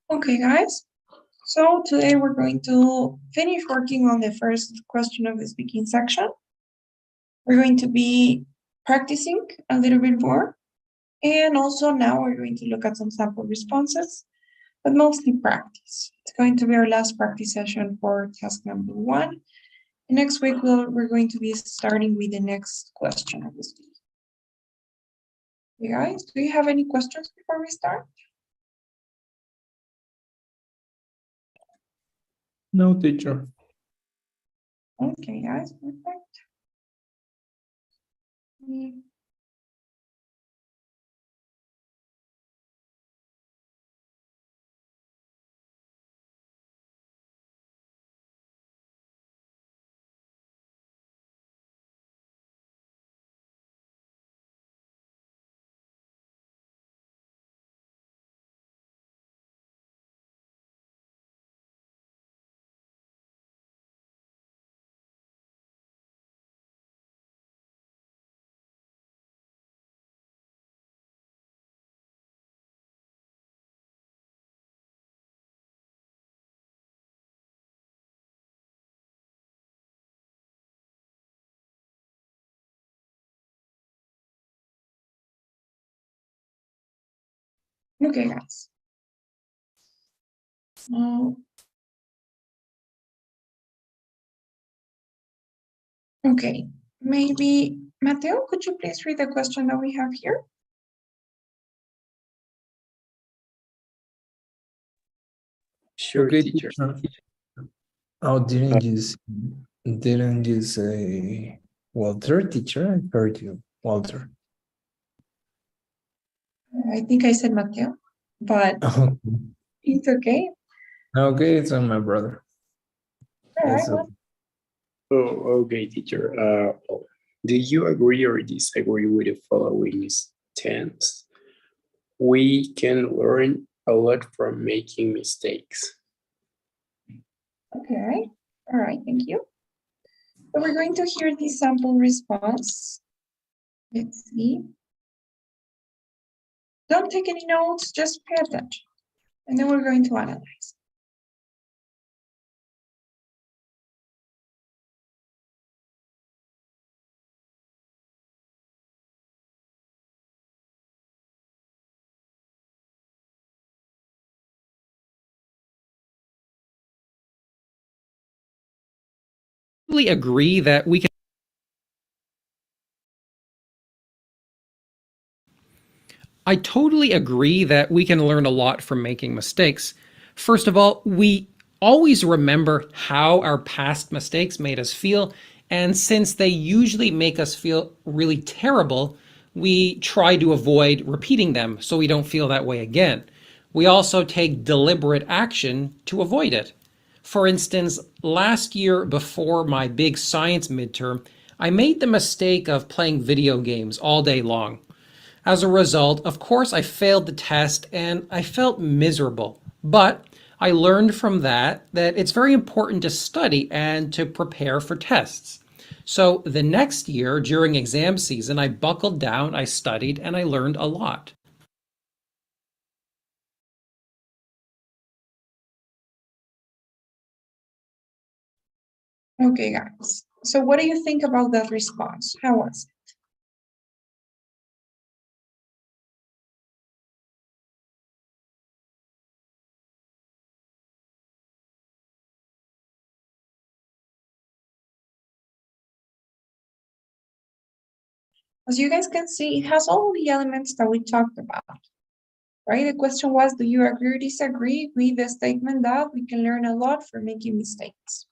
Okay, guys. So today we're going to finish working on the first question of the speaking section. We're going to be practicing a little bit more. And also now we're going to look at some sample responses, but mostly practice. It's going to be our last practice session for task number 1. And next week we're going to be starting with the next question of the speaking. You guys, do you have any questions before we start? No, teacher. Okay, guys, perfect. Okay, guys. Okay, maybe Mateo, could you please read the question that we have here? Sure, Okay, teacher. Oh, didn't you say Walter, teacher? I heard you, Walter. I think I said Mateo, but it's okay. Okay, it's on my brother. All right, It's well, Oh, okay, teacher. Do you agree or disagree with the following stance? We can learn a lot from making mistakes. okay. All right, thank you. So we're going to hear the sample response. Let's see. Don't take any notes, just pay attention. And then we're going to analyze. Agree that we can I totally agree that we can learn a lot from making mistakes. First of all, we always remember how our past mistakes made us feel, and since they usually make us feel really terrible, we try to avoid repeating them so we don't feel that way again. We also take deliberate action to avoid it. For instance, last year before my big science midterm, I made the mistake of playing video games all day long. As a result, of course, I failed the test and I felt miserable. But I learned from that it's very important to study and to prepare for tests. So the next year, during exam season, I buckled down, I studied, and I learned a lot. Okay, guys. So what do you think about that response? How was it? As you guys can see, it has all the elements that we talked about, right? The question was, do you agree or disagree with the statement that we can learn a lot from making mistakes?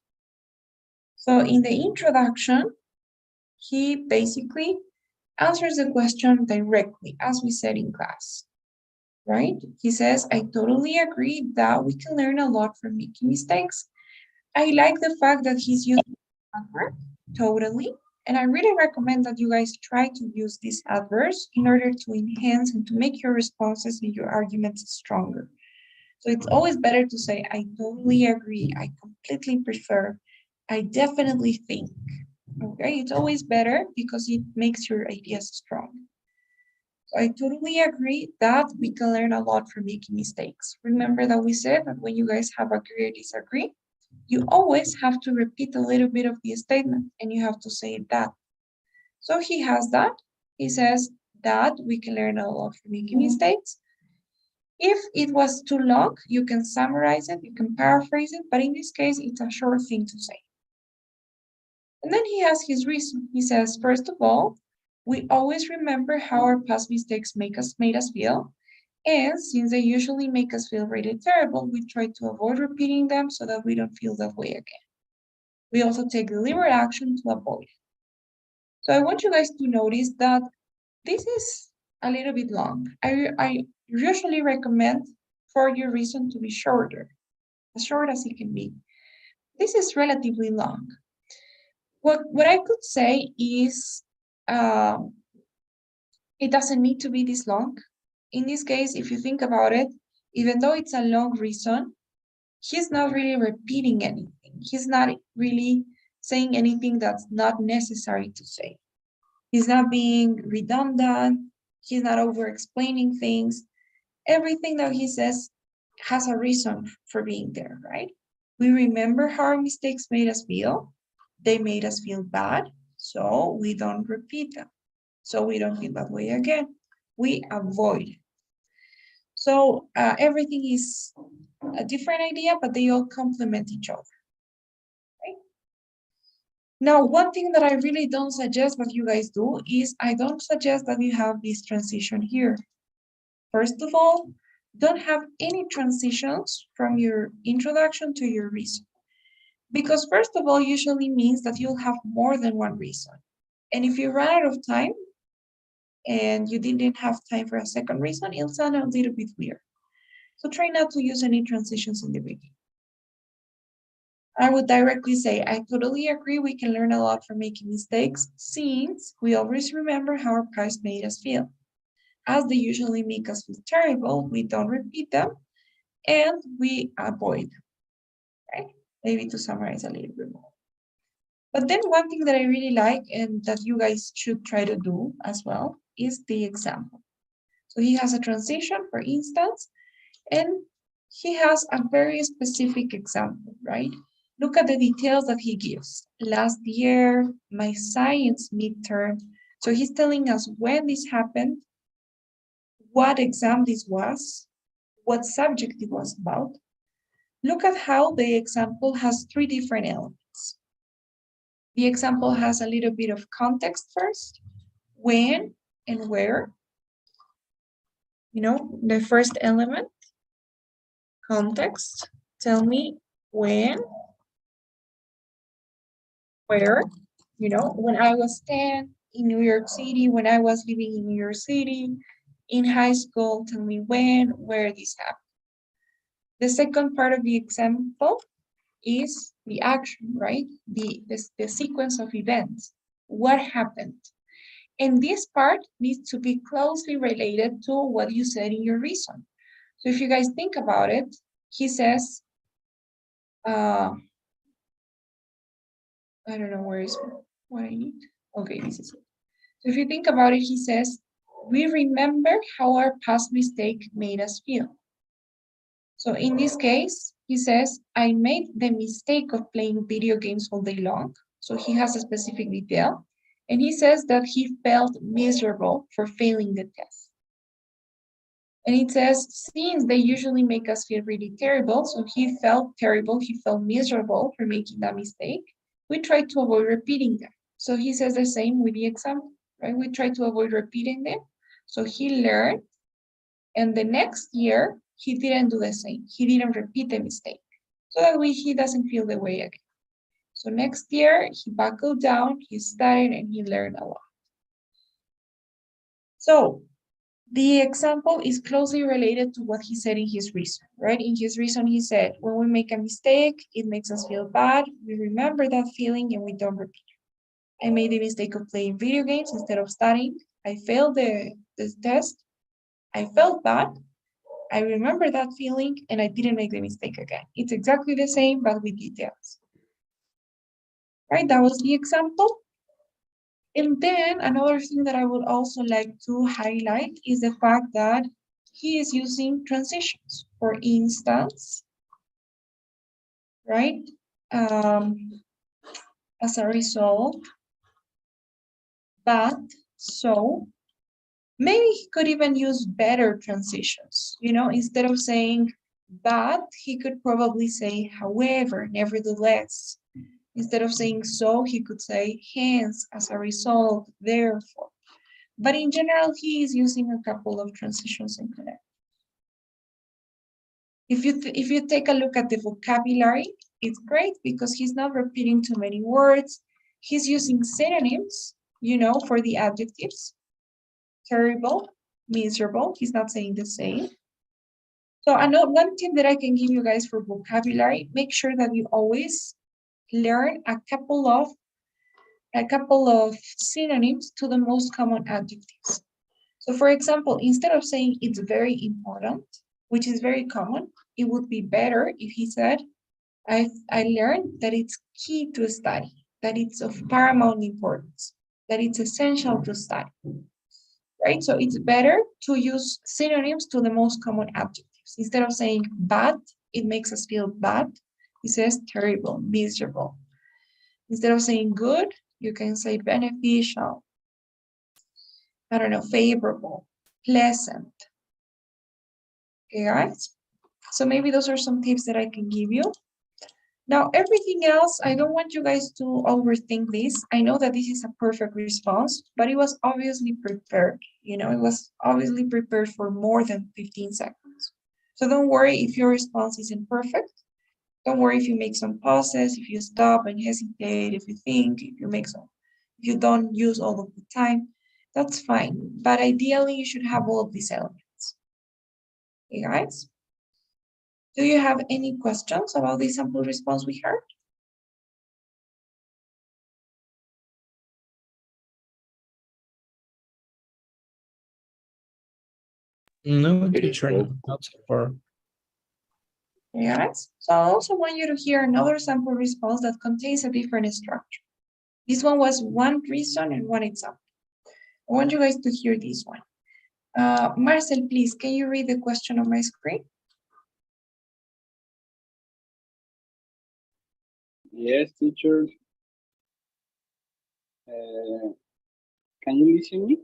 So in the introduction, he basically answers the question directly, as we said in class, right? He says, I totally agree that we can learn a lot from making mistakes. I like the fact that he's using adverb, totally. And I really recommend that you guys try to use these adverbs in order to enhance and to make your responses and your arguments stronger. So it's always better to say, I totally agree, I completely prefer, I definitely think. Okay, it's always better because it makes your ideas strong. So I totally agree that we can learn a lot from making mistakes. Remember that we said that when you guys have agree or disagree, you always have to repeat a little bit of the statement and you have to say that. So he has that. He says that we can learn a lot from making mistakes. If it was too long, you can summarize it, you can paraphrase it, but in this case, it's a short thing to say. And then he has his reason. He says, first of all, we always remember how our past mistakes made us feel. And since they usually make us feel really terrible, we try to avoid repeating them so that we don't feel that way again. We also take deliberate action to avoid it. So I want you guys to notice that this is a little bit long. I usually recommend for your reason to be shorter, as short as it can be. This is relatively long. What I could say is it doesn't need to be this long. In this case, if you think about it, even though it's a long reason, he's not really repeating anything. He's not really saying anything that's not necessary to say. He's not being redundant. He's not over explaining things. Everything that he says has a reason for being there, right? We remember how our mistakes made us feel. They made us feel bad, so we don't repeat them. So we don't feel that way again. We avoid. So everything is a different idea, but they all complement each other. Right? Now, one thing that I really don't suggest, but you guys do, is I don't suggest that you have this transition here. First of all, don't have any transitions from your introduction to your reason. Because first of all, usually means that you'll have more than one reason. And if you run out of time and you didn't have time for a second reason, it'll sound a little bit weird. So try not to use any transitions in the beginning. I would directly say, I totally agree we can learn a lot from making mistakes since we always remember how our past made us feel. As they usually make us feel terrible, we don't repeat them and we avoid them, right? Maybe to summarize a little bit more. But then one thing that I really like and that you guys should try to do as well is the example. So he has a transition, for instance, and he has a very specific example, right? Look at the details that he gives. Last year, my science midterm. So he's telling us when this happened, what exam this was, what subject it was about. Look at how the example has three different elements. The example has a little bit of context first, when and where. You know, the first element, context. Tell me when, where, you know, when I was 10 in New York City, when I was living in New York City, in high school, tell me when, where this happened. The second part of the example is the action, right? The sequence of events. What happened? And this part needs to be closely related to what you said in your reason. So if you guys think about it, he says, I don't know where is what I need. Okay, this is it. So if you think about it, he says, we remember how our past mistake made us feel. So in this case, he says, I made the mistake of playing video games all day long. So he has a specific detail. And he says that he felt miserable for failing the test. And it says, since they usually make us feel really terrible, so he felt terrible, he felt miserable for making that mistake, we try to avoid repeating them. So he says the same with the example, right? We try to avoid repeating them. So he learned, and the next year, he didn't do the same. He didn't repeat the mistake. So that way he doesn't feel the way again. So next year, he buckled down, he studied, and he learned a lot. So the example is closely related to what he said in his reason, right? In his reason, he said, when we make a mistake, it makes us feel bad. We remember that feeling and we don't repeat it. I made the mistake of playing video games instead of studying. I failed the test. I felt bad. I remember that feeling and I didn't make the mistake again. It's exactly the same, but with details. Right, that was the example. And then another thing that I would also like to highlight is the fact that he is using transitions. For instance, right? As a result, but, so, maybe he could even use better transitions. Instead of saying but, he could probably say however, nevertheless. Instead of saying so, he could say hence, as a result, therefore. But in general, he is using a couple of transitions in Connect. If you take a look at the vocabulary, it's great because he's not repeating too many words. He's using synonyms, for the adjectives. Terrible, miserable. He's not saying the same. So I know one tip that I can give you guys for vocabulary, make sure that you always learn a couple of synonyms to the most common adjectives. So for example, instead of saying it's very important, which is very common, it would be better if he said, I learned that it's key to study, that it's of paramount importance, that it's essential to study, right? So it's better to use synonyms to the most common adjectives. Instead of saying bad, it makes us feel bad. He says terrible, miserable. Instead of saying good, you can say beneficial, I don't know, favorable, pleasant. Okay, guys? So maybe those are some tips that I can give you. Now, everything else, I don't want you guys to overthink this. I know that this is a perfect response, but it was obviously prepared. It was obviously prepared for more than 15 seconds. So don't worry if your response isn't perfect. Don't worry if you make some pauses, if you stop and hesitate, if you think, if you don't use all of the time, that's fine. But ideally, you should have all of these elements. Okay, guys? Do you have any questions about the sample response we heard? No, teacher, not so far. Yes. So I also want you to hear another sample response that contains a different structure. This one was one reason and one example. I want you guys to hear this one. Marcel, please, can you read the question on my screen? Yes, teacher. Can you listen me?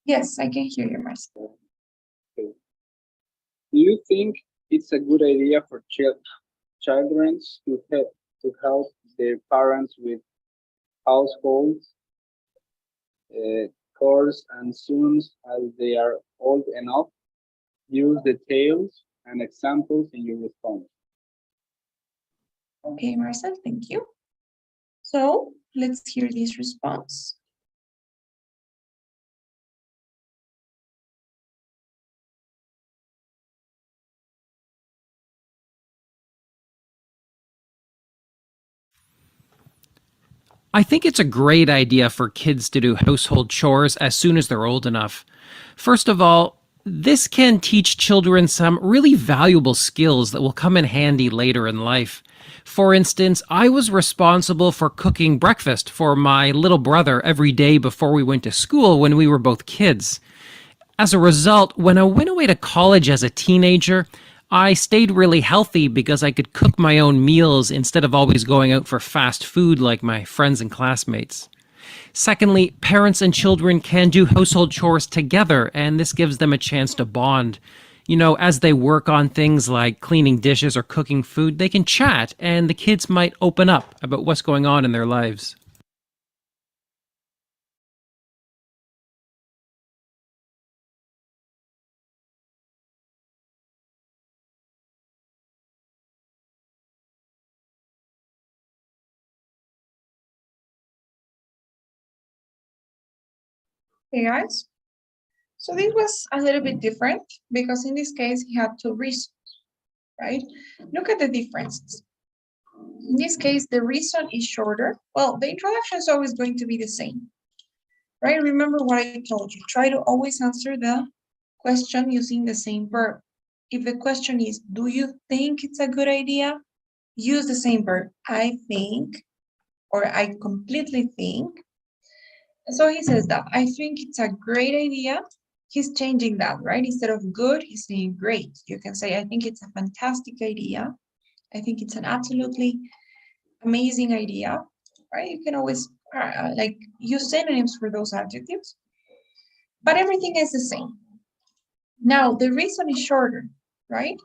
Yes, I can hear you, Marcel. Okay. Do you think it's a good idea for children to help their parents with households, chores, and soon as they are old enough, use details and examples in your response? Okay, Marcel, thank you. So let's hear this response. I think it's a great idea for kids to do household chores as soon as they're old enough. First of all, this can teach children some really valuable skills that will come in handy later in life. For instance, I was responsible for cooking breakfast for my little brother every day before we went to school when we were both kids. As a result, when I went away to college as a teenager, I stayed really healthy because I could cook my own meals instead of always going out for fast food like my friends and classmates. Secondly, parents and children can do household chores together, and this gives them a chance to bond. As they work on things like cleaning dishes or cooking food, they can chat, and the kids might open up about what's going on in their lives. Okay, guys. So this was a little bit different because in this case, he had two reasons, right? Look at the differences. In this case, the reason is shorter. Well, the introduction is always going to be the same, right? Remember what I told you. Try to always answer the question using the same verb. If the question is, do you think it's a good idea? Use the same verb, I think, or I completely think. So he says that I think it's a great idea. He's changing that, right? Instead of good, he's saying great. You can say, I think it's a fantastic idea. I think it's an absolutely amazing idea, right? You can always like use synonyms for those adjectives, but everything is the same. Now, the reason is shorter, right?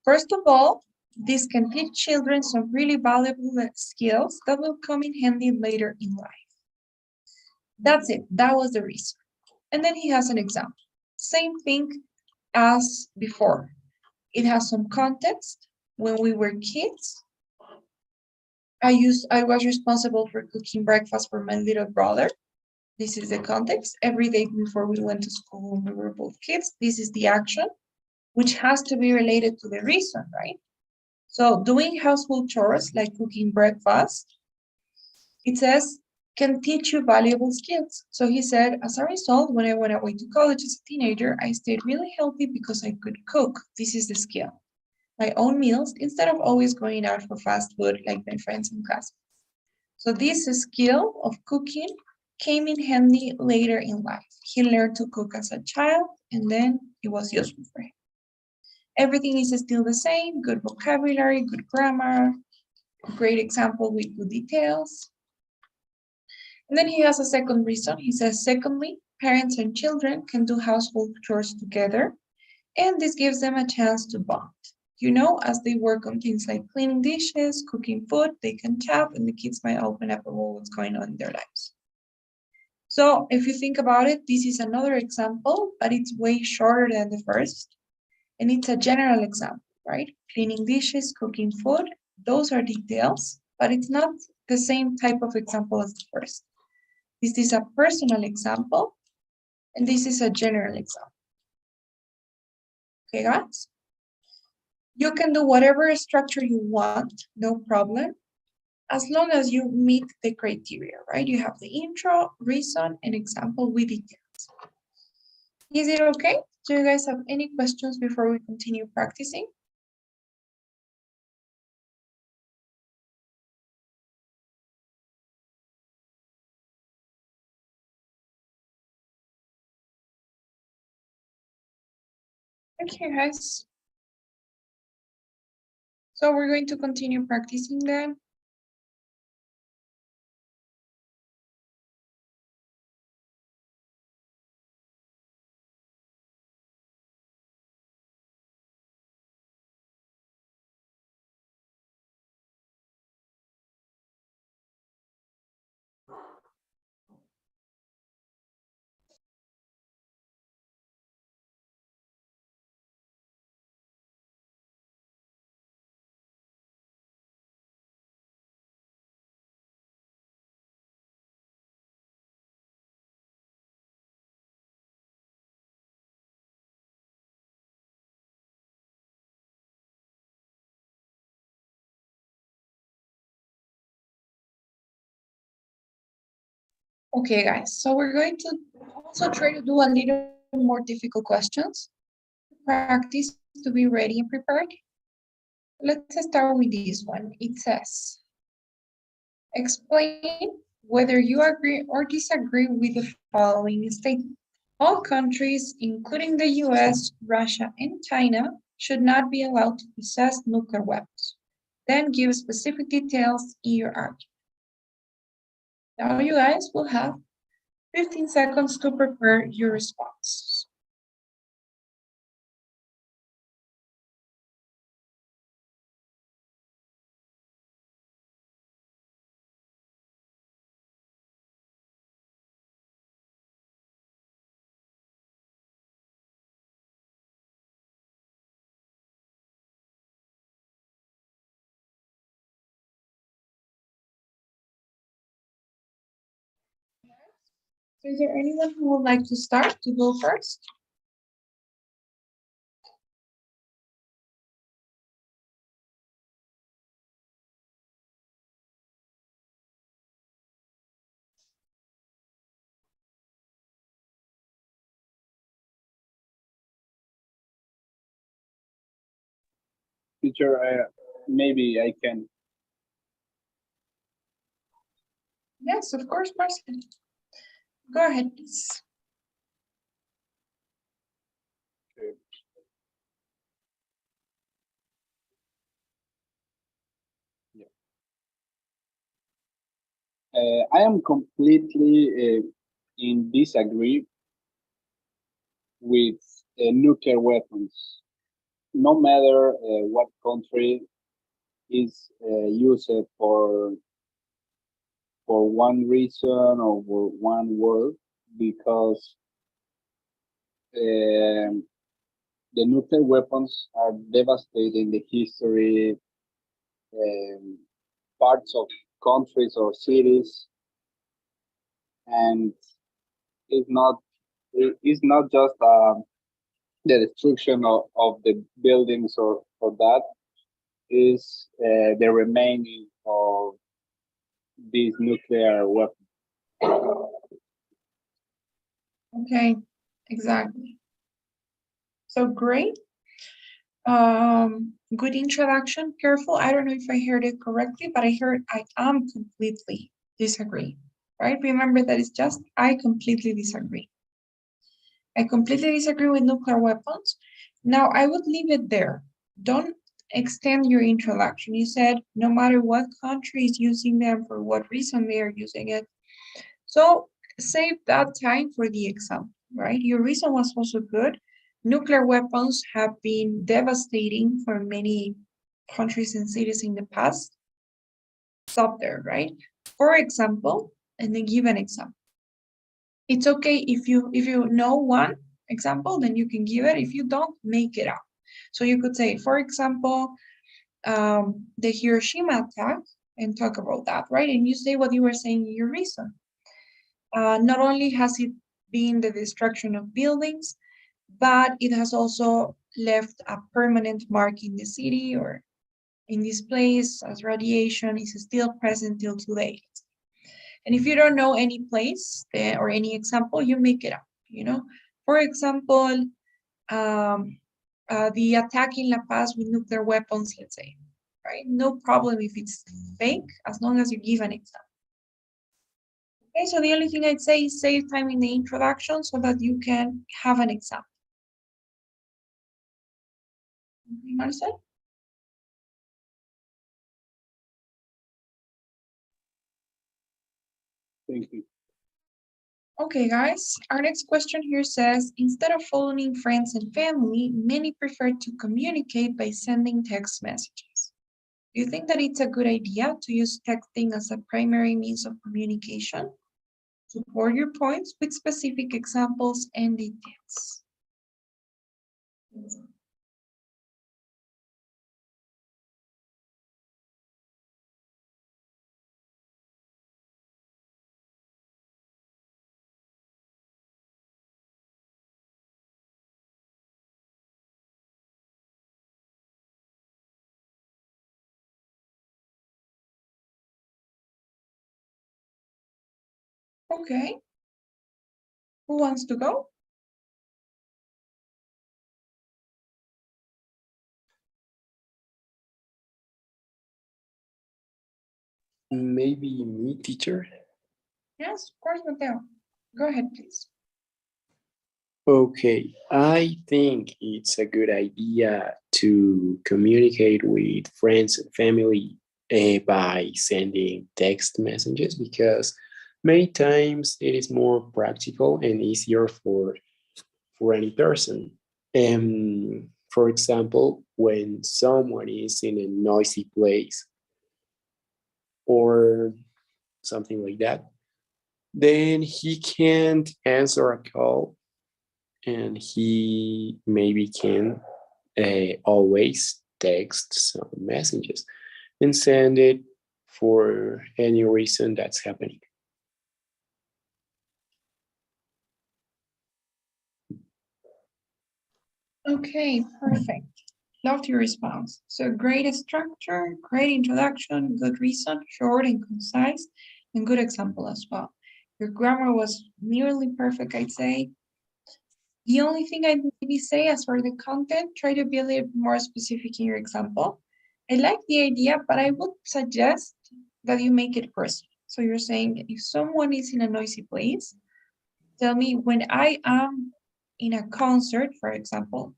First of all, this can teach children some really valuable skills that will come in handy later in life. That's it. That was the reason. And then he has an example. Same thing as before. It has some context. When we were kids, I was responsible for cooking breakfast for my little brother. This is the context. Every day before we went to school when we were both kids, this is the action, which has to be related to the reason, right? So doing household chores like cooking breakfast, it says, can teach you valuable skills. So he said, as a result, when I went away to college as a teenager, I stayed really healthy because I could cook. This is the skill. My own meals instead of always going out for fast food like my friends in class. So this skill of cooking came in handy later in life. He learned to cook as a child and then it was useful for him. Everything is still the same, good vocabulary, good grammar, great example with good details. And then he has a second reason. He says, secondly, parents and children can do household chores together, and this gives them a chance to bond. You know, as they work on things like cleaning dishes, cooking food, they can chat, and the kids might open up about what's going on in their lives. So if you think about it, this is another example, but it's way shorter than the first. And it's a general example, right? Cleaning dishes, cooking food, those are details, but it's not the same type of example as the first. This is a personal example, and this is a general example. Okay, guys? You can do whatever structure you want, no problem, as long as you meet the criteria, right? You have the intro, reason, and example with details. Is it okay? Do you guys have any questions before we continue practicing? Okay, guys. So we're going to continue practicing then. Okay, guys, so we're going to also try to do a little more difficult questions. Practice to be ready and prepared. Let's start with this one. It says, explain whether you agree or disagree with the following statement. All countries, including the US, Russia, and China, should not be allowed to possess nuclear weapons. Then give specific details in your argument. Now you guys will have 15 seconds to prepare your response. Is there anyone who would like to start to go first? Teacher, maybe I can. Yes, of course, Marcel. Go ahead, please. I am completely in disagree with nuclear weapons. No matter what country is used for one reason or for one word, because the nuclear weapons are devastating the history, um, parts of countries or cities, and it's not it's not just the destruction of the buildings or that is the remaining of these nuclear weapons. Okay, exactly. So great. Good introduction. Careful. I don't know if I heard it correctly, but I heard I am completely disagree. Right? Remember that it's just I completely disagree. I completely disagree with nuclear weapons. Now I would leave it there. Don't extend your introduction. You said no matter what country is using them, for what reason they are using it. So save that time for the example, right? Your reason was also good. Nuclear weapons have been devastating for many countries and cities in the past. Stop there, right? For example, and then give an example. It's okay if you know one example, then you can give it. If you don't, make it up. So you could say, for example, the Hiroshima attack, and talk about that, right? And you say what you were saying in your reason. Not only has it been the destruction of buildings, but it has also left a permanent mark in the city or in this place, as radiation is still present till today. And if you don't know any place or any example, you make it up, you know? For example, the attack in La Paz with nuclear weapons, let's say, right? No problem if it's fake, as long as you give an example. Okay, so the only thing I'd say is save time in the introduction so that you can have an example. Okay, Marcel? Thank you. Okay, guys, our next question here says, instead of phoning friends and family, many prefer to communicate by sending text messages. Do you think that it's a good idea to use texting as a primary means of communication? Support your points with specific examples and details. Okay. Who wants to go? Maybe me, teacher. Yes, of course, Mateo. Go ahead, please. Okay, I think it's a good idea to communicate with friends and family by sending text messages, because many times it is more practical and easier for any person. For example, when someone is in a noisy place or something like that, then he can't answer a call, and he maybe can always text some messages and send it for any reason that's happening. Okay, perfect. Loved your response. So great structure, great introduction, good reason, short and concise, and good example as well. Your grammar was nearly perfect, I'd say. The only thing I'd maybe say as for the content, try to be a little more specific in your example. I like the idea, but I would suggest that you make it personal, So you're saying if someone is in a noisy place, tell me when I am in a concert, for example,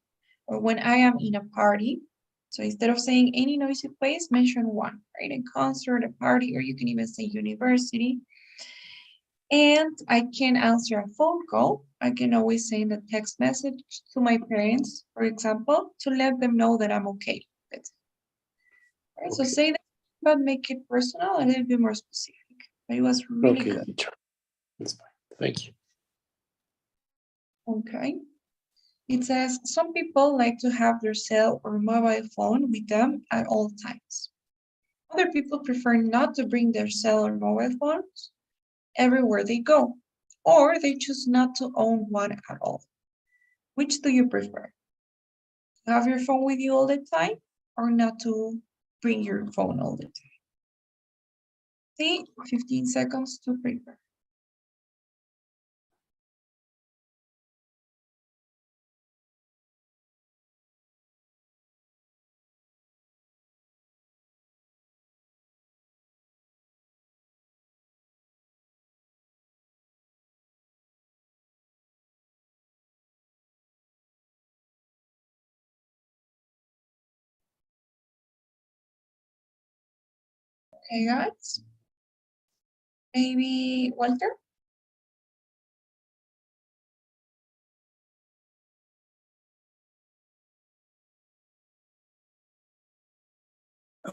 or when I am in a party. So instead of saying any noisy place, mention one, right? A concert, a party, or you can even say university. And I can answer a phone call. I can always send a text message to my parents, for example, to let them know that I'm okay. That's it. Right? So Okay. say that, but make it personal, a little bit more specific. But it was really Okay, good. teacher. That's fine. Thank you. Okay. It says some people like to have their cell or mobile phone with them at all times. Other people prefer not to bring their cell or mobile phones everywhere they go, or they choose not to own one at all. Which do you prefer? To have your phone with you all the time or not to bring your phone all the time? See, 15 seconds to prepare. Okay, guys. Maybe Walter?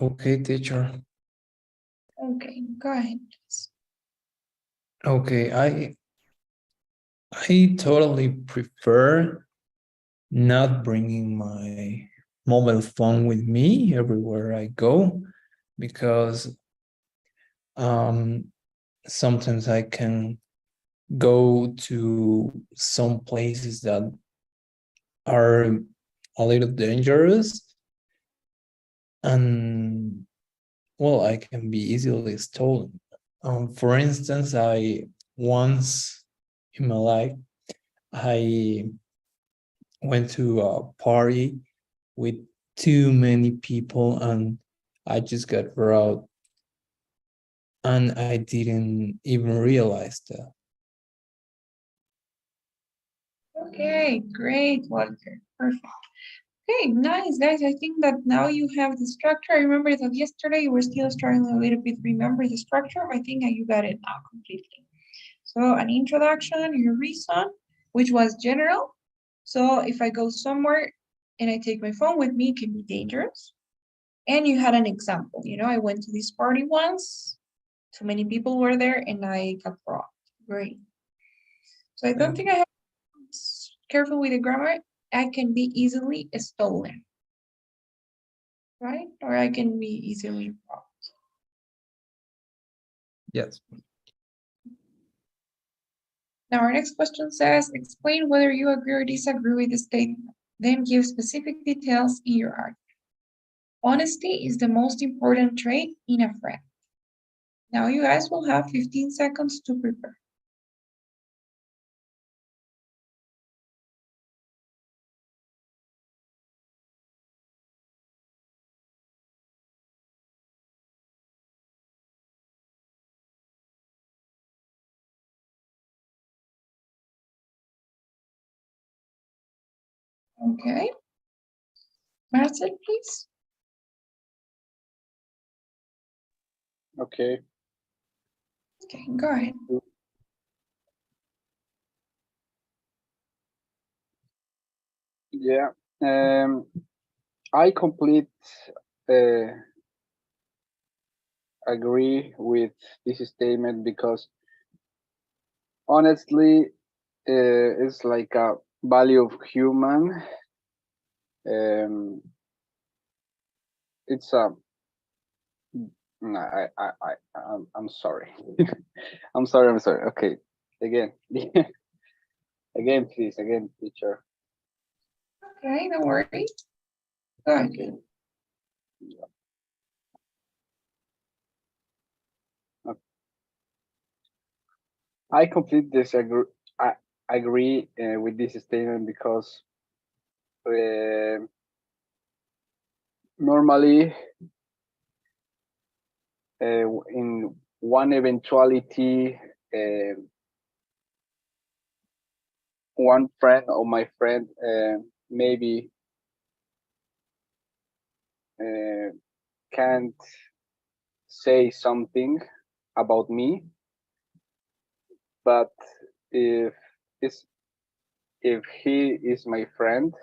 Okay, teacher. Okay, go ahead, please. Okay, I totally prefer not bringing my mobile phone with me everywhere I go because sometimes I can go to some places that are a little dangerous and well, I can be easily stolen. For instance, I once in my life, I went to a party with too many people and I just got robbed and I didn't even realize that. Okay, great, Walter. Perfect. Okay, nice, guys. I think that now you have the structure. I remember that yesterday you were still struggling a little bit. Remember the structure? I think that you got it now completely. So an introduction, your reason, which was general. So if I go somewhere and I take my phone with me, it can be dangerous. And you had an example. I went to this party once, too many people were there, and I got robbed. Great. So I don't think I have careful with the grammar. I can be easily stolen, right? Or I can be easily robbed. Yes. Now our next question says, explain whether you agree or disagree with the statement. Then give specific details in your argument. Honesty is the most important trait in a friend. Now you guys will have 15 seconds to prepare. Okay. Marcel, please. Okay. Okay, go ahead. Yeah. I complete agree with this statement because honestly, it's like a value of human. It's a no, I'm sorry. I'm sorry. I'm sorry. Okay, again, again, please, again, teacher. Okay, no worries. Go ahead. Okay. Okay. I completely disagree. I agree with this statement because normally in one eventuality, one friend or my friend maybe can't say something about me, but if it's if he is my friend,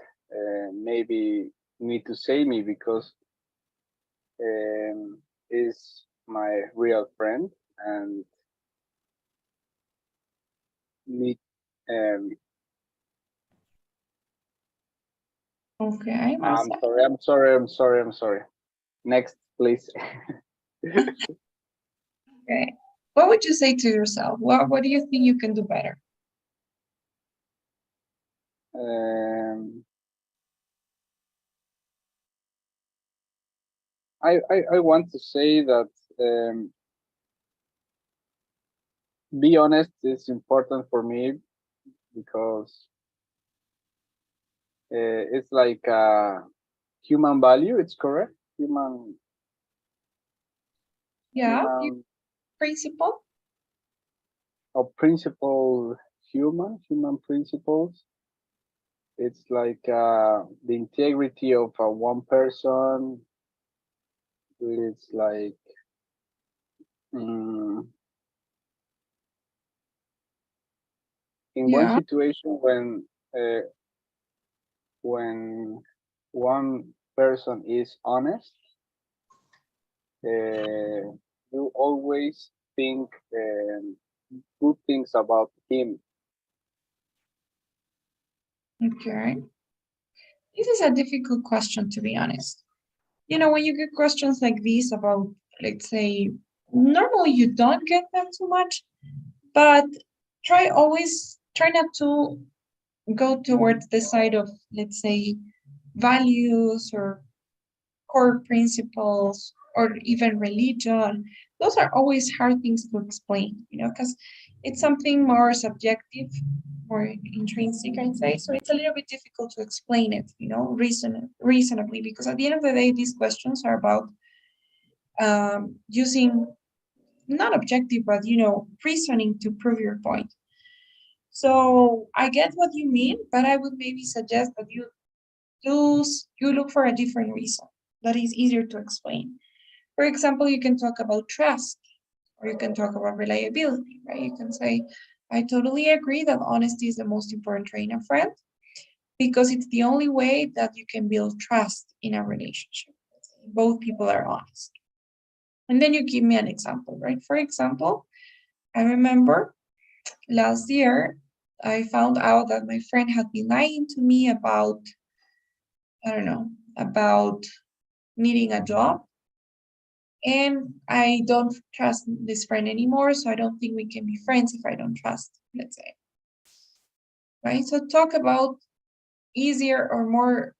maybe need to say me because is my real friend and need um Okay, I'm Marcel. sorry, I'm sorry, I'm sorry, I'm sorry. Next, please. Okay. What would you say to yourself? What do you think you can do better? um, I want to say that be honest is important for me because it's like human value. It's correct. Yeah, you Human principle. or principle. Human principles. It's like the integrity of one person. It's like mm, in one Yeah. situation when one person is honest, you always think good things about him. Okay. This is a difficult question, to be honest. You know, when you get questions like these about, let's say, normally you don't get them too much, but try not to go towards the side of, let's say, values or core principles or even religion. Those are always hard things to explain, because it's something more subjective, more intrinsic, I'd say. So it's a little bit difficult to explain it, reasonably, because at the end of the day, these questions are about using not objective, but reasoning to prove your point. So I get what you mean, but I would maybe suggest that you look for a different reason that is easier to explain. For example, you can talk about trust, or you can talk about reliability, right? You can say, I totally agree that honesty is the most important trait in a friend because it's the only way that you can build trust in a relationship. Both people are honest. And then you give me an example, right? For example, I remember last year, I found out that my friend had been lying to me about, I don't know, about needing a job. And I don't trust this friend anymore, so I don't think we can be friends if I don't trust, let's say. Right? So talk about easier or more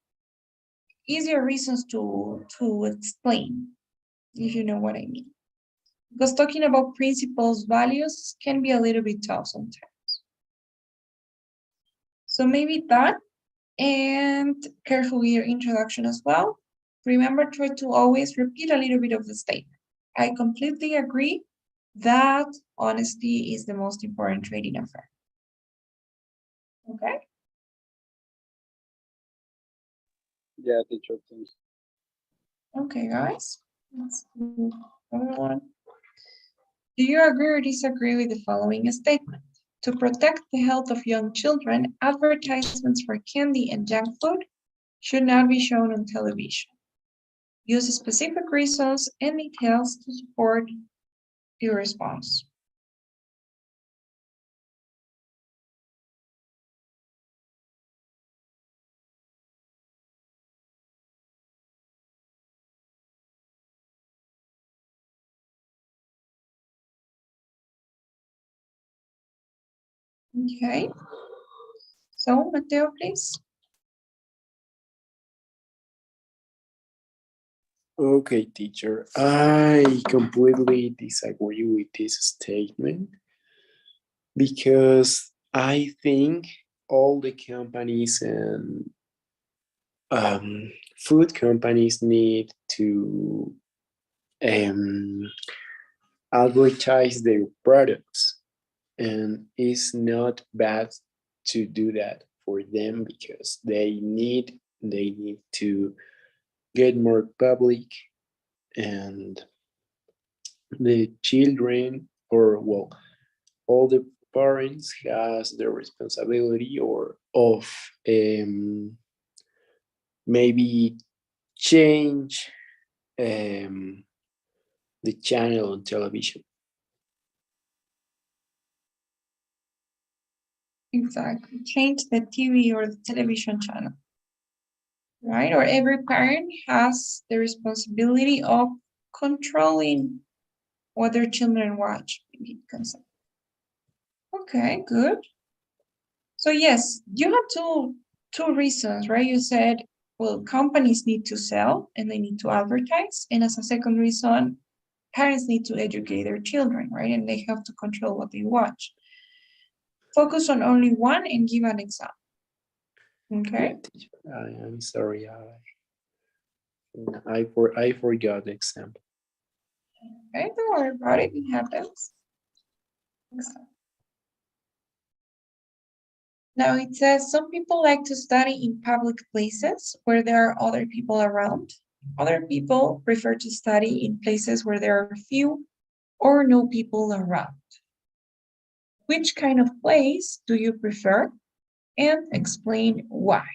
easier reasons to explain, if you know what I mean. Because talking about principles, values can be a little bit tough sometimes. So maybe that, and careful with your introduction as well. Remember, try to always repeat a little bit of the statement. I completely agree that honesty is the most important trait in a friend. Okay? Yeah, teacher, thanks. Okay, guys. Let's do another one. Do you agree or disagree with the following statement? To protect the health of young children, advertisements for candy and junk food should not be shown on television. Use specific reasons and details to support your response. Okay. So, Mateo, please. Okay, teacher. I completely disagree with this statement because I think all the companies and food companies need to um, advertise their products, and it's not bad to do that for them because they need to get more public, and the children, or well, all the parents has the responsibility or of maybe change the channel on television. Exactly. Change the TV or the television channel, right? Or every parent has the responsibility of controlling what their children watch. Maybe you can say. Okay, good. So yes, you have two reasons, right? You said, well, companies need to sell and they need to advertise. And as a second reason, parents need to educate their children, right? And they have to control what they watch. Focus on only one and give an example. Okay. Yeah, teacher, I'm sorry, I forgot the example. Okay, don't worry about it. It happens. Now it says some people like to study in public places where there are other people around. Other people prefer to study in places where there are few or no people around. Which kind of place do you prefer? And explain why.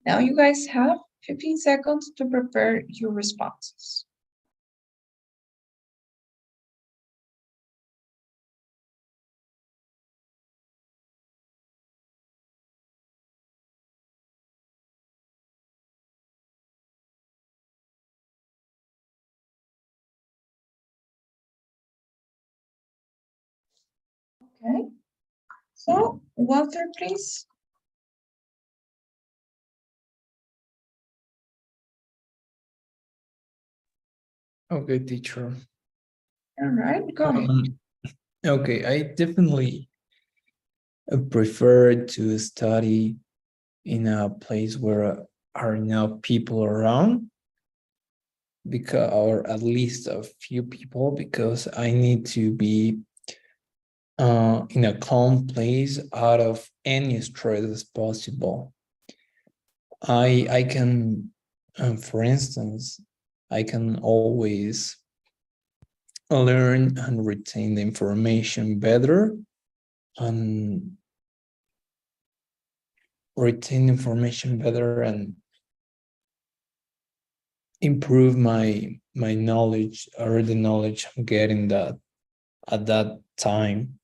Now you guys have 15 seconds to prepare your responses. Okay. So, Walter, please. Okay, teacher. All right, go ahead. Okay, I definitely prefer to study in a place where are now people around, because, or at least a few people, because I need to be in a calm place out of any stress as possible. I can, for instance, I can always learn and retain the information better, and improve my knowledge, or the knowledge I'm getting that at that time.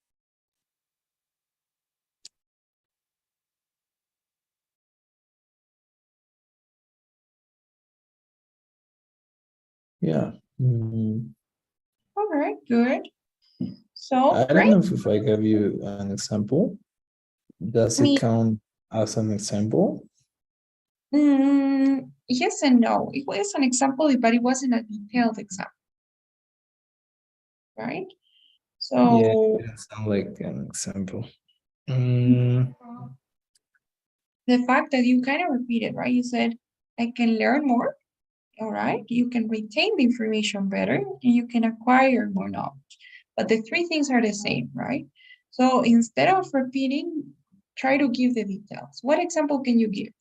Yeah. All right, good. I So, don't great. know if I gave you an example. Does it count as an example? Yes and no. It was an example, but it wasn't a detailed example, right? Yeah, So, it doesn't sound like an example. the fact that you kind of repeated, right? You said, I can learn more, all right? You can retain the information better, and you can acquire more knowledge. But the three things are the same, right? So instead of repeating, try to give the details. What example can you give?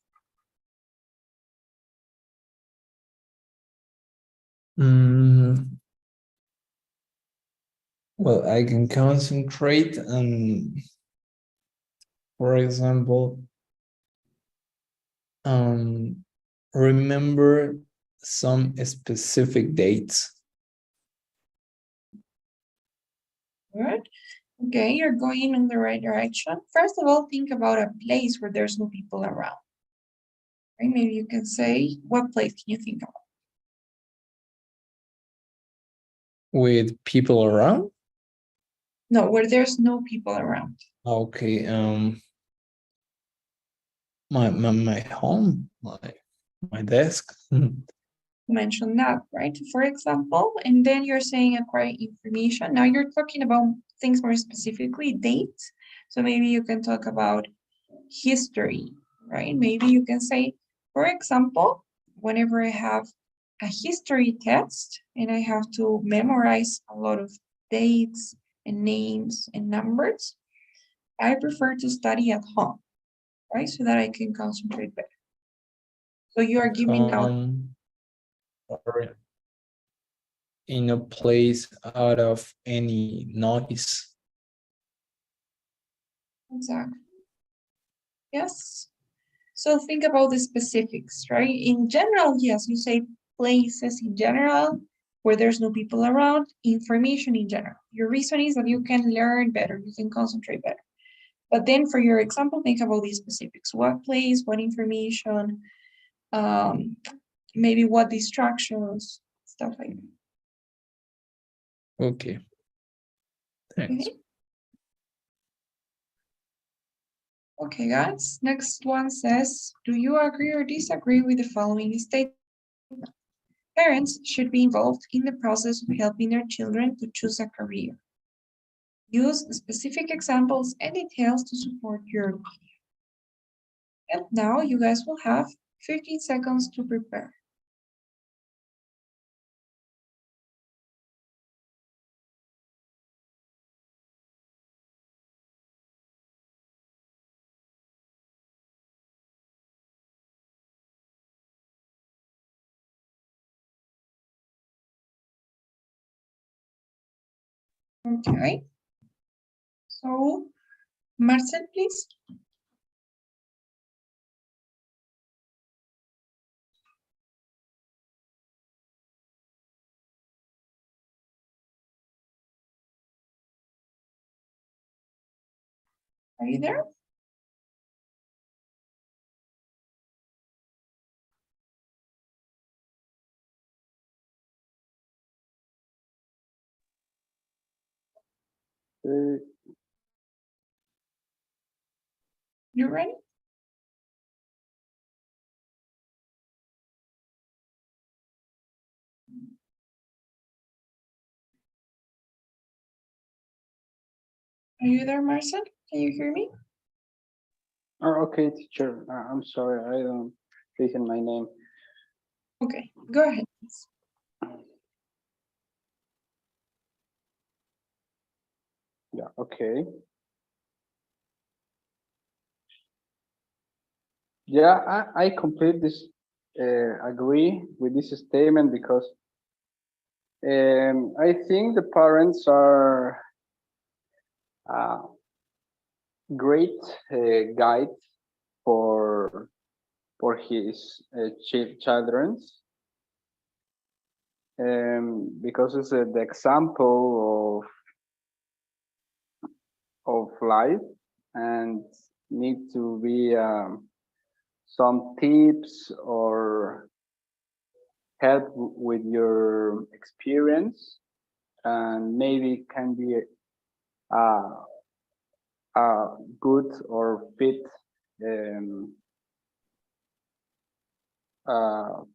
Well, I can concentrate and, for example, remember some specific dates. Good. Okay, you're going in the right direction. First of all, think about a place where there's no people around. Right? Maybe you can say, what place can you think of? With people around? No, where there's no people around. Okay, my home, my desk. Mention that, right? For example, and then you're saying acquire information. Now you're talking about things more specifically, dates. So maybe you can talk about history, right? Maybe you can say, for example, whenever I have a history test and I have to memorize a lot of dates and names and numbers, I prefer to study at home, right? So that I can concentrate better. So you are giving out. Or in a place out of any noise. Exactly. Yes. So think about the specifics, right? In general, yes, you say places in general where there's no people around, information in general. Your reason is that you can learn better, you can concentrate better. But then for your example, think about these specifics. What place, what information, maybe what distractions, stuff like that. Okay. Thanks. Okay, guys, next one says, do you agree or disagree with the following statement? Parents should be involved in the process of helping their children to choose a career. Use specific examples and details to support your opinion. And now you guys will have 15 seconds to prepare. Okay. So, Marcel, please. Are you there? You ready? Are you there, Marcel? Can you hear me? Oh, okay, teacher. I'm sorry, I don't listen my name. Okay, go ahead, please. Yeah, okay. Yeah, I completely agree with this statement because I think the parents are great guide for his children's, because it's the example of life and need to be some tips or help with your experience, and maybe can be a good or fit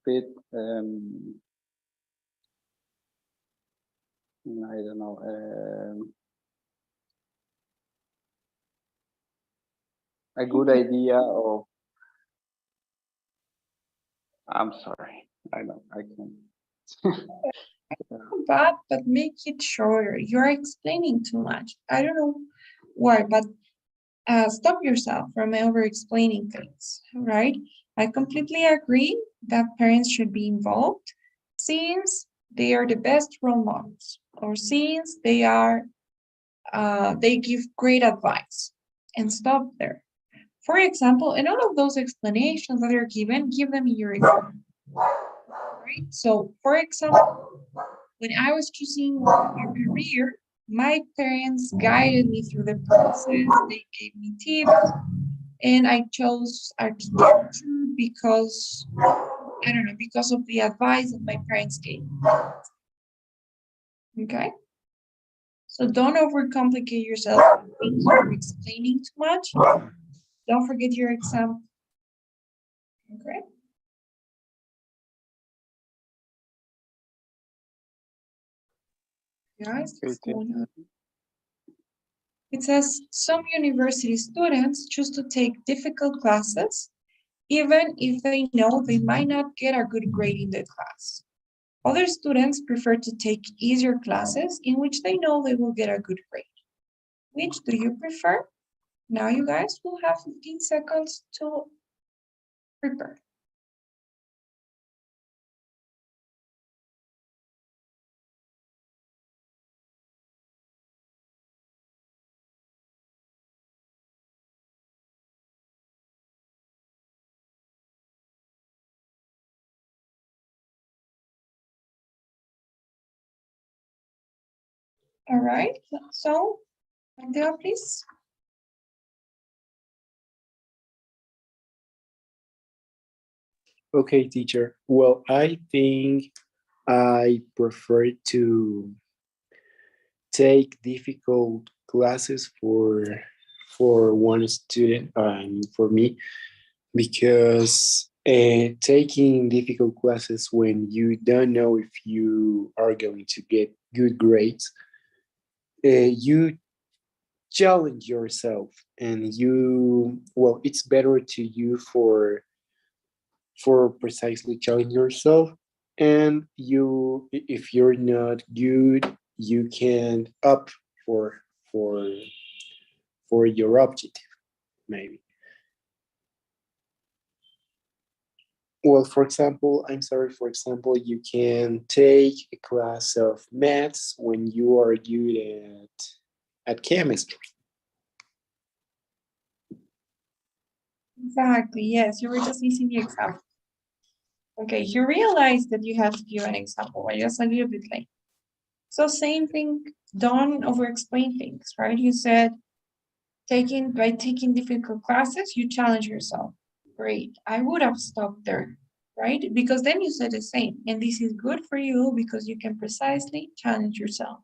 fit I don't know a good idea of. I'm sorry, I can't. Bad, but make it shorter. You're explaining too much. I don't know why, but stop yourself from over-explaining things, right? I completely agree that parents should be involved since they are the best role models, or since they are they give great advice, and stop there. For example, in all of those explanations that are given, give them in your example, right? So, for example, when I was choosing a career, my parents guided me through the process. They gave me tips, and I chose architecture because I don't know, because of the advice that my parents gave. Okay. So don't overcomplicate yourself thinking or explaining too much. Don't forget your exam. Okay. Guys, what's going on? It says some university students choose to take difficult classes, even if they know they might not get a good grade in the class. Other students prefer to take easier classes in which they know they will get a good grade. Which do you prefer? Now you guys will have 15 seconds to prepare. All right, so Mateo, please. Okay, teacher. Well, I think I prefer to take difficult classes for one student and for me because taking difficult classes when you don't know if you are going to get good grades, you challenge yourself and you well it's better to you for precisely challenge yourself and you if you're not good you can up for for for your objective maybe. Well, for example, I'm sorry, for example, you can take a class of maths when you are good at chemistry. Exactly, yes, you were just missing the example. Okay, you realize that you have to give an example, but just a little bit late. So same thing, don't over-explain things, right? You said by taking difficult classes, you challenge yourself. Great, I would have stopped there, right? Because then you said the same, and this is good for you because you can precisely challenge yourself,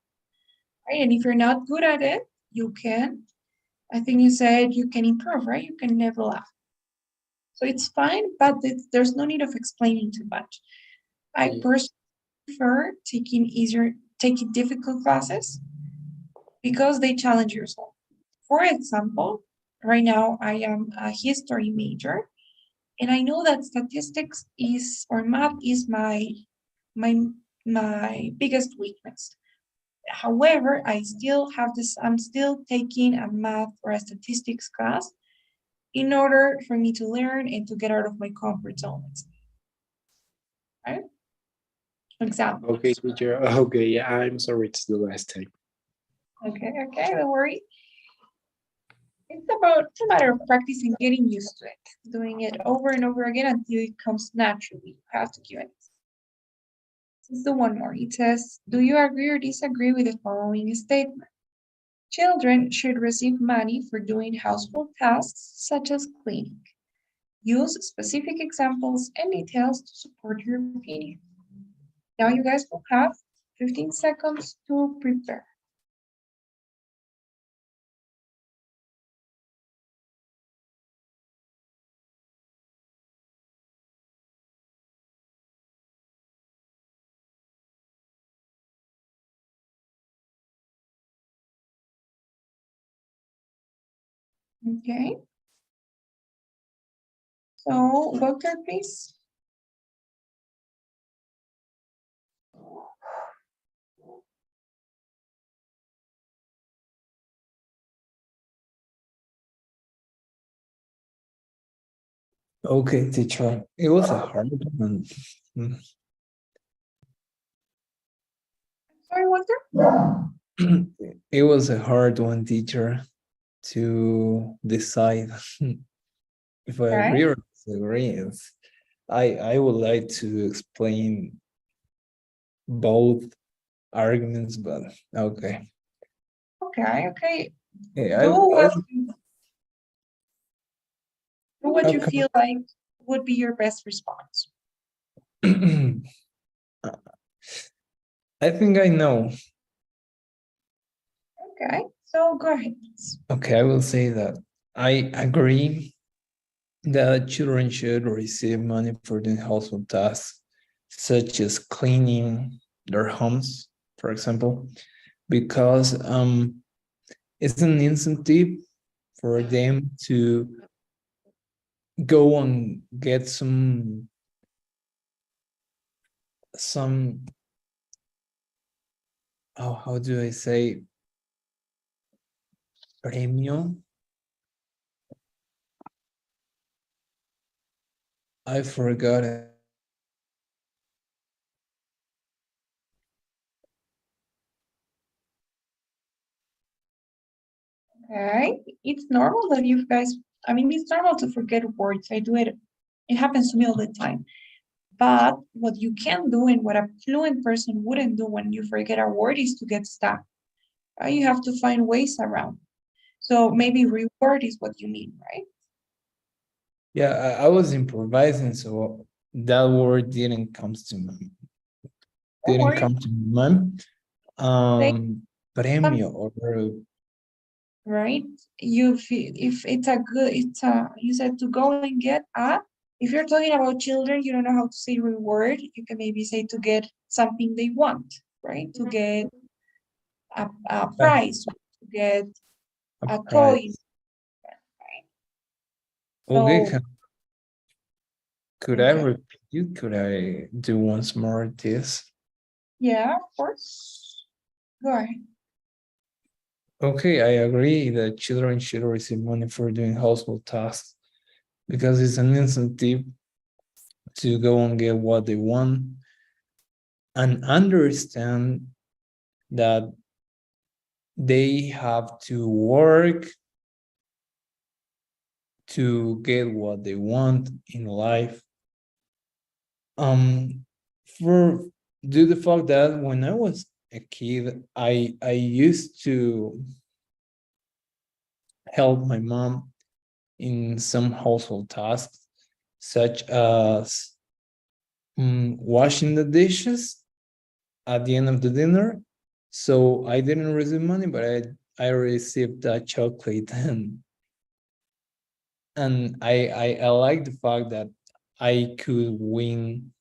right? And if you're not good at it, you can, I think you said you can improve, right? You can level up. So it's fine, but there's no need of explaining too much. I personally prefer taking difficult classes because they challenge yourself. For example, right now I am a history major, and I know that statistics is or math is my my biggest weakness. However, I'm still taking a math or a statistics class in order for me to learn and to get out of my comfort zone. Right? Example. Okay, teacher. Okay, yeah, I'm sorry, it's the last time. Okay, don't worry. It's a matter of practicing, getting used to it, doing it over and over again until it comes naturally. You have to give it. Let's do one more. It says, do you agree or disagree with the following statement? Children should receive money for doing household tasks such as cleaning. Use specific examples and details to support your opinion. Now you guys will have 15 seconds to prepare. Okay. So, Walter, please. Okay, teacher. It was a hard one. Sorry, Walter. It was a hard one, teacher, to decide if I Okay. agree or disagree. I would like to explain both arguments, but okay. Okay. Hey, Do what you okay. feel like would be your best response. I think I know. Okay, so go ahead, please. Okay, I will say that I agree that children should receive money for doing household tasks, such as cleaning their homes, for example, because it's an incentive for them to go and get some some, oh, how do I say, premio? I forgot it. Okay, it's normal that you guys, I mean, it's normal to forget words. I do it. It happens to me all the time. But what you can do and what a fluent person wouldn't do when you forget a word is to get stuck. Right? You have to find ways around. So maybe reward is what you mean, right? Yeah, I was improvising, so that word didn't come to my Don't worry. mind. Say Premio or right? If it's a good, it's a, you said to go and get a, if you're talking about children, you don't know how to say reward, you can maybe say to get something they want, right? To get a prize, to get a a toy, prize. right? Okay, So, could I okay. repeat you? Could I do once more this? Yeah, of course. Go ahead. Okay, I agree that children should receive money for doing household tasks because it's an incentive to go and get what they want and understand that they have to work to get what they want in life. For due to the fact that when I was a kid, I used to help my mom in some household tasks, such as washing the dishes at the end of the dinner. So I didn't receive money, but I received a chocolate, and I like the fact that I could win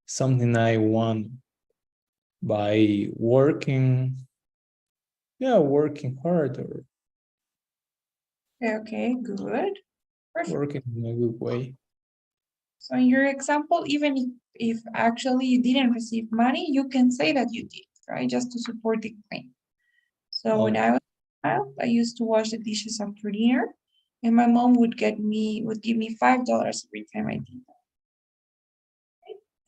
something I want by working, yeah, working hard or Okay, good. Perfect. working in a good way. So in your example, even if actually you didn't receive money, you can say that you did, right? Just to support the claim. So when I was a child, I used to wash the dishes after dinner, and my mom would give me $5 every time I did that.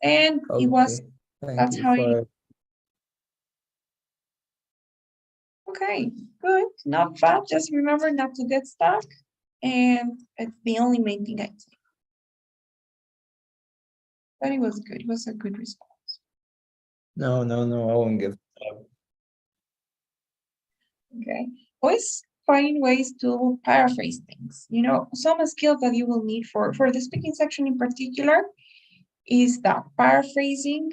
And it was, Okay, thank that's you how it, for okay, good, not bad. Just remember not to get stuck, and it's the only main thing I say. But it was good. It was a good response. no, I won't get Okay. Always find ways to paraphrase things. You know, some skills that you will need for the speaking section in particular is that paraphrasing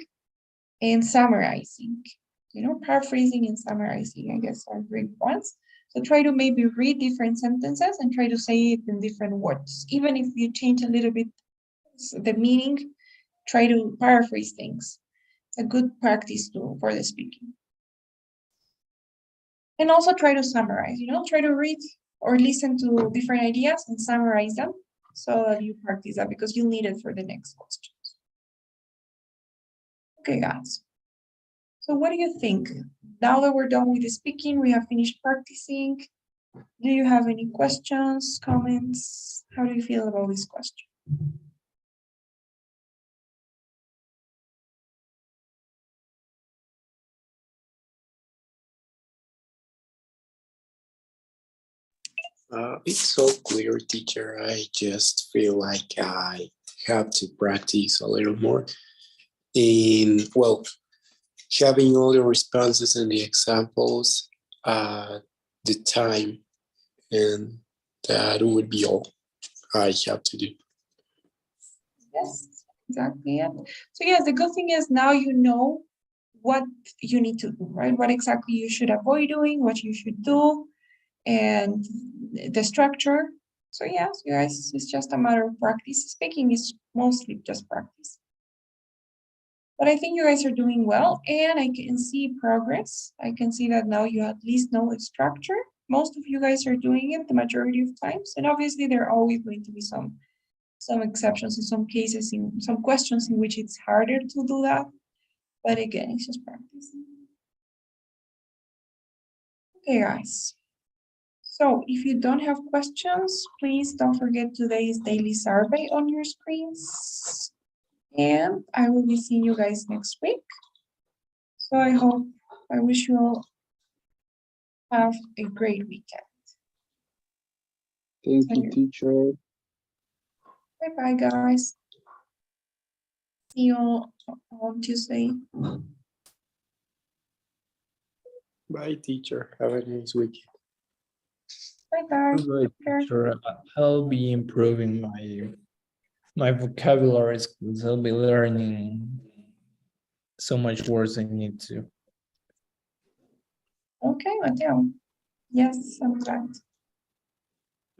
and summarizing. You know, paraphrasing and summarizing, I guess, are great ones. So try to maybe read different sentences and try to say it in different words. Even if you change a little bit the meaning, try to paraphrase things. It's a good practice tool for the speaking. And also try to summarize, you know, try to read or listen to different ideas and summarize them so that you practice that because you'll need it for the next questions. Okay, guys. So what do you think? Now that we're done with the speaking, we have finished practicing. Do you have any questions, comments? How do you feel about this question? It's so clear, teacher. I just feel like I have to practice a little more. In, well, having all the responses and the examples, the time, and that would be all I have to do. Yes, exactly. Yeah. So yes, the good thing is now you know what you need to do, right? What exactly you should avoid doing, what you should do, and the structure. So yes, you guys, it's just a matter of practice. Speaking is mostly just practice. But I think you guys are doing well, and I can see progress. I can see that now you at least know the structure. Most of you guys are doing it the majority of times, and obviously there are always going to be some some exceptions in some cases, in some questions in which it's harder to do that. But again, it's just practice. Okay, guys. So if you don't have questions, please don't forget today's daily survey on your screens. And I will be seeing you guys next week. So I wish you all have a great weekend. Thank you, teacher. Bye-bye, guys. See you on Tuesday. Bye, teacher. Have a nice weekend. Bye-bye. Good, teacher. I'll be improving my vocabulary skills. I'll be learning so much words I need to. Okay, Mateo. Yes, I'm glad.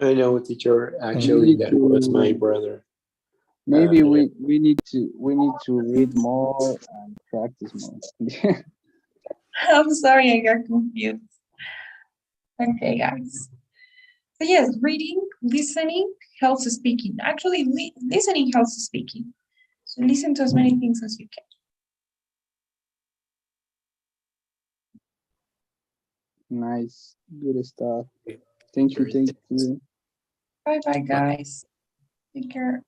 I know, teacher. Actually, that was my brother. Maybe we need to read more and practice more. I'm sorry, I got confused. Okay, guys. So yes, reading, listening helps speaking. Actually, listening helps speaking. So listen to as many things as you can. Nice, good stuff. Thank you. Bye-bye, guys. Take care.